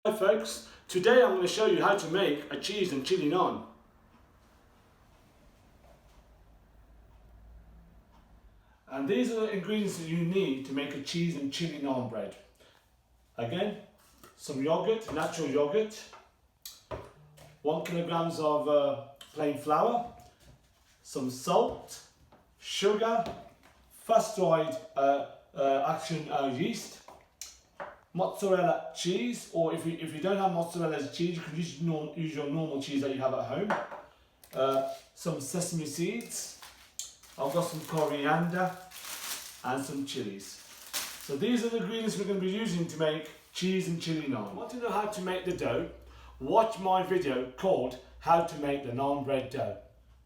Hi folks, today I'm going to show you how to make a cheese and chili naan. And these are the ingredients that you need to make a cheese and chili naan bread. Again, some yogurt, natural yogurt, 1 kilogram of plain flour, some salt, sugar, fast dried action yeast, mozzarella cheese, or if you don't have mozzarella cheese, you can use your normal cheese that you have at home. Some sesame seeds. I've got some coriander and some chilies. So these are the ingredients we're going to be using to make cheese and chili naan. Want to know how to make the dough? Watch my video called How to Make the Naan Bread Dough.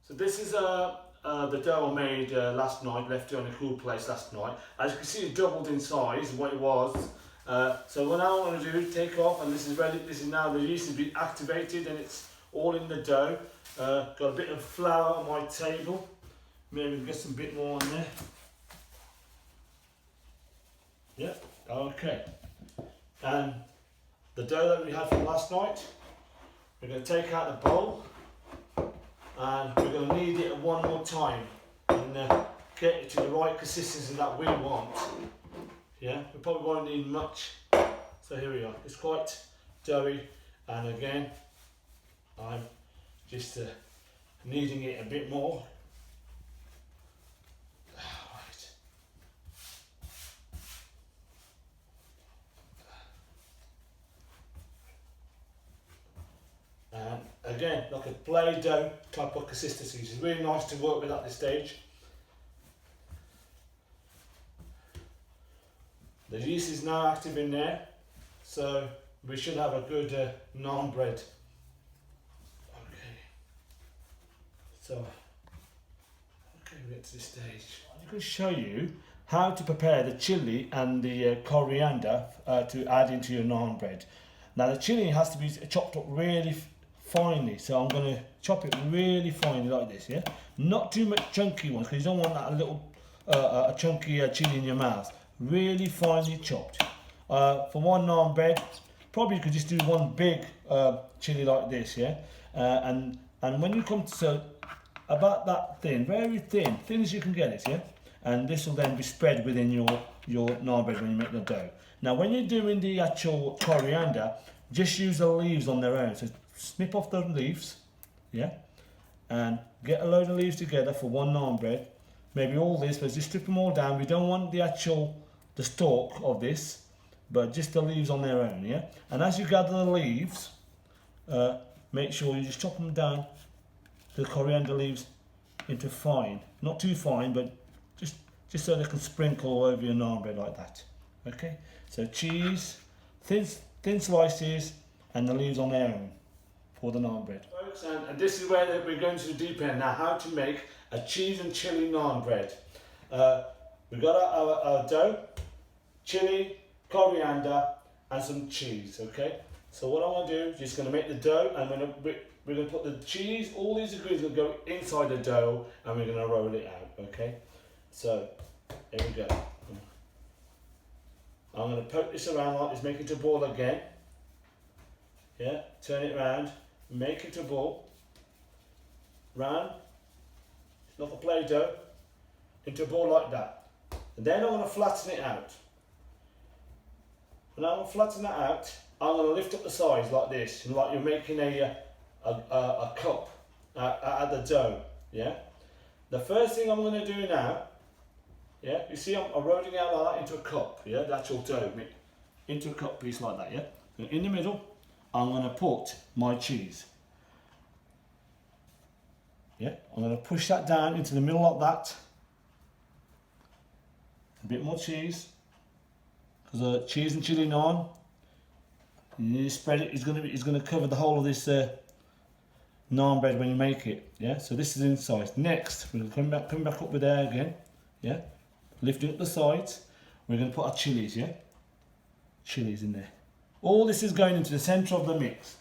So this is the dough I made last night, left it on a cool place last night. As you can see, it doubled in size what it was. So what I want to do, take off, and this is ready. This is now the yeast has been activated and it's all in the dough. Got a bit of flour on my table. Maybe get some bit more on there. Yeah, okay. And the dough that we had from last night, we're going to take out the bowl and we're going to knead it one more time and get it to the right consistency that we want. Yeah, we probably won't need much. So here we are. It's quite doughy, and again, I'm just kneading it a bit more. And again, like a Play-Doh type of consistency, which is really nice to work with at this stage. The yeast is now active in there, so we should have a good naan bread. Okay, so we get to this stage. I'm going to show you how to prepare the chilli and the coriander to add into your naan bread. Now the chilli has to be chopped up really finely, so I'm going to chop it really finely like this, yeah? Not too much chunky ones, because you don't want that little a chunky chilli in your mouth. Really finely chopped. For one naan bread, probably you could just do one big chilli like this, yeah? And when you come to about that thin, very thin as you can get it, yeah? And this will then be spread within your naan bread when you make the dough. Now when you're doing the actual coriander, just use the leaves on their own. So snip off the leaves, yeah? And get a load of leaves together for one naan bread. Maybe all this, but just strip them all down. We don't want the stalk of this, but just the leaves on their own, yeah? And as you gather the leaves, make sure you just chop them down, the coriander leaves, into fine. Not too fine, but just so they can sprinkle all over your naan bread like that. Okay? So cheese, thin slices, and the leaves on their own for the naan bread. Folks, and this is where we're going to the deep end now, how to make a cheese and chili naan bread. We've got our dough, chili, coriander, and some cheese, okay? So what I want to do is just going to make the dough, and we're going to put the cheese, all these ingredients will go inside the dough, and we're going to roll it out, okay? So, here we go. I'm going to poke this around like this, make it a ball again. Yeah, turn it around, make it a ball. Round, like a Play-Doh, into a ball like that. And then I'm going to flatten it out. When I'm going to flatten that out, I'm going to lift up the sides like this, like you're making a cup out of the dough. Yeah. The first thing I'm going to do now, yeah, you see I'm rolling it out like that into a cup. Yeah, the actual dough into a cup piece like that. Yeah. So in the middle, I'm going to put my cheese. Yeah, I'm going to push that down into the middle like that. A bit more cheese, because cheese and chili naan, you spread it. It's going to cover the whole of this naan bread when you make it. Yeah, so this is inside. Next, we're going to come back up with there again. Yeah, lifting up the sides. We're going to put our chilies. Yeah, chilies in there. All this is going into the centre of the mix.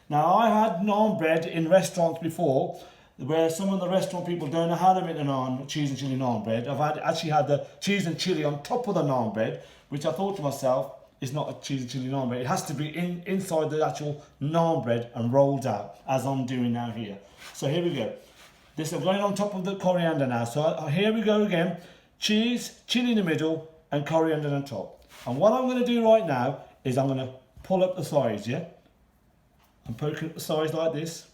Now I had naan bread in restaurants before, where some of the restaurant people don't know how to make the naan, cheese and chili naan bread. I've actually had the cheese and chili on top of the naan bread, which I thought to myself, it's not a cheese and chili naan bread. It has to be inside the actual naan bread and rolled out, as I'm doing now here. So here we go. This I'm going on top of the coriander now. So here we go again. Cheese, chili in the middle, and coriander on top. And what I'm going to do right now is I'm going to pull up the sides, yeah? I'm poking up the sides like this.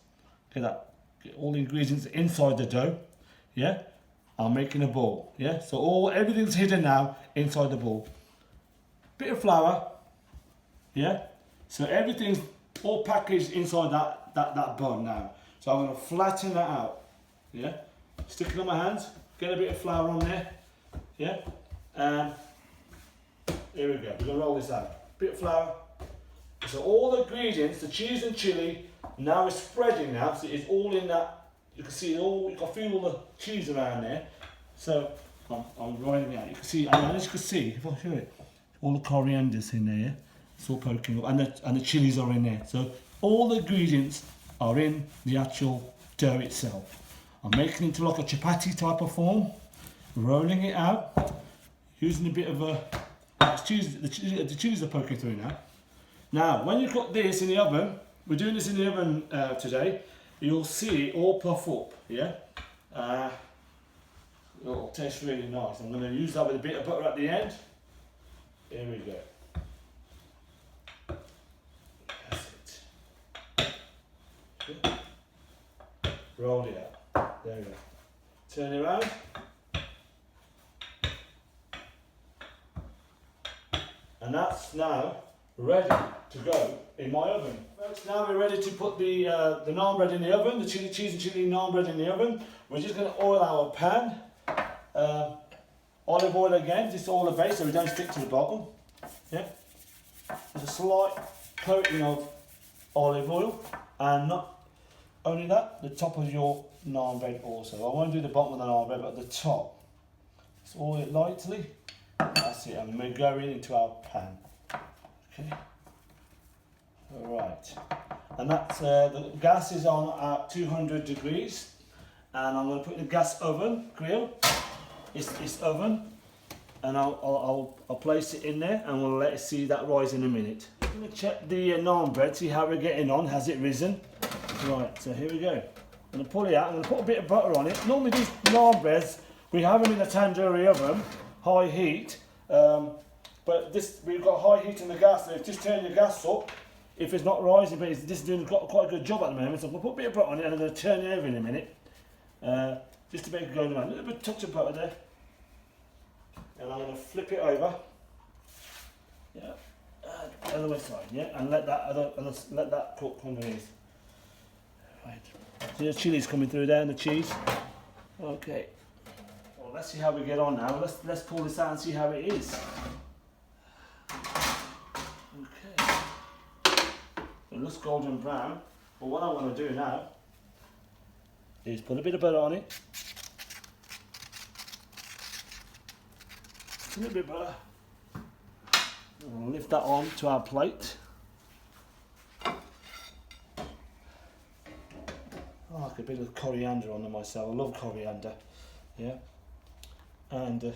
Get that. Get all the ingredients inside the dough, yeah? I'm making a ball, yeah? So everything's hidden now inside the ball. Bit of flour, yeah? So everything's all packaged inside that bun now. So I'm going to flatten that out, yeah? Stick it on my hands, get a bit of flour on there, yeah? And here we go, we're going to roll this out. Bit of flour. So all the ingredients, the cheese and chili, now is spreading now, so it's all in that. You can see it all, you can feel all the cheese around there. So I'm rolling it out. You can see, and as you can see, if I show it, all the coriander's in there, yeah? It's all poking up, and the chilies are in there. So all the ingredients are in the actual dough itself. I'm making it into like a chapati type of form, rolling it out, using a bit of a the chilies are poking through now. Now, when you put this in the oven, we're doing this in the oven today, you'll see it all puff up, yeah? It'll taste really nice. I'm going to use that with a bit of butter at the end. Here we go. That's it. Good. Roll it out. There we go. Turn it around. And that's now ready to go in my oven. Folks, now we're ready to put the naan bread in the oven, the chili cheese and chili naan bread in the oven. We're just going to oil our pan. Olive oil again, just all the base so we don't stick to the bottom. Yeah. There's a slight coating of olive oil, and not only that, the top of your naan bread also. I won't do the bottom of the naan bread, but the top. Just oil it lightly. That's it, and we're going into our pan. Okay. Alright. And that's the gas is on at 200 degrees, and I'm going to put the gas oven grill. It's oven, and I'll place it in there, and we'll let it see that rise in a minute. I'm going to check the naan bread, see how we're getting on. Has it risen? Right, so here we go. I'm going to pull it out. I'm going to put a bit of butter on it. Normally these naan breads, we have them in a tandoori oven, high heat, but this we've got high heat in the gas, so just turn your gas up. If it's not rising, but it's just doing quite a good job at the moment, so I'm going to put a bit of butter on it, and I'm going to turn it over in a minute. Just to make it go around. A little bit touch of butter there. And I'm going to flip it over. Yeah. Other way side, yeah, and let that cook underneath. Right. See the chilies coming through there and the cheese. Okay. Well, let's see how we get on now. Let's pull this out and see how it is. Okay. It looks golden brown, but what I want to do now is put a bit of butter on it. A little bit of butter. We'll lift that on to our plate. I like a bit of coriander on them myself. I love coriander. Yeah. And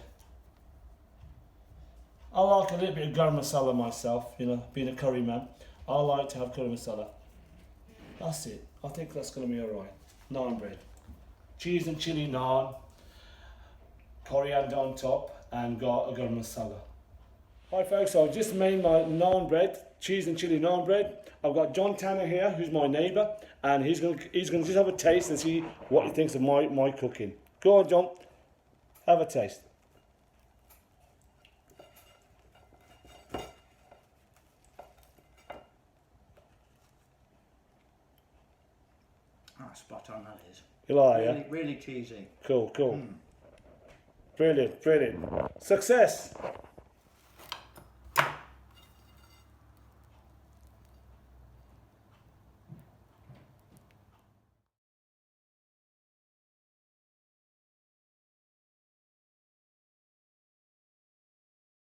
I like a little bit of garam masala myself, you know, being a curry man. I like to have curry masala. That's it. I think that's going to be alright. Naan bread. Cheese and chili naan. Coriander on top. And got a garam masala. Hi folks, so I've just made my naan bread, cheese and chili naan bread. I've got John Tanner here, who's my neighbour, and he's gonna just have a taste and see what he thinks of my cooking. Go on, John, have a taste. Ah, spot on that is. You like, really, yeah? really cheesy. Cool. Brilliant. Success.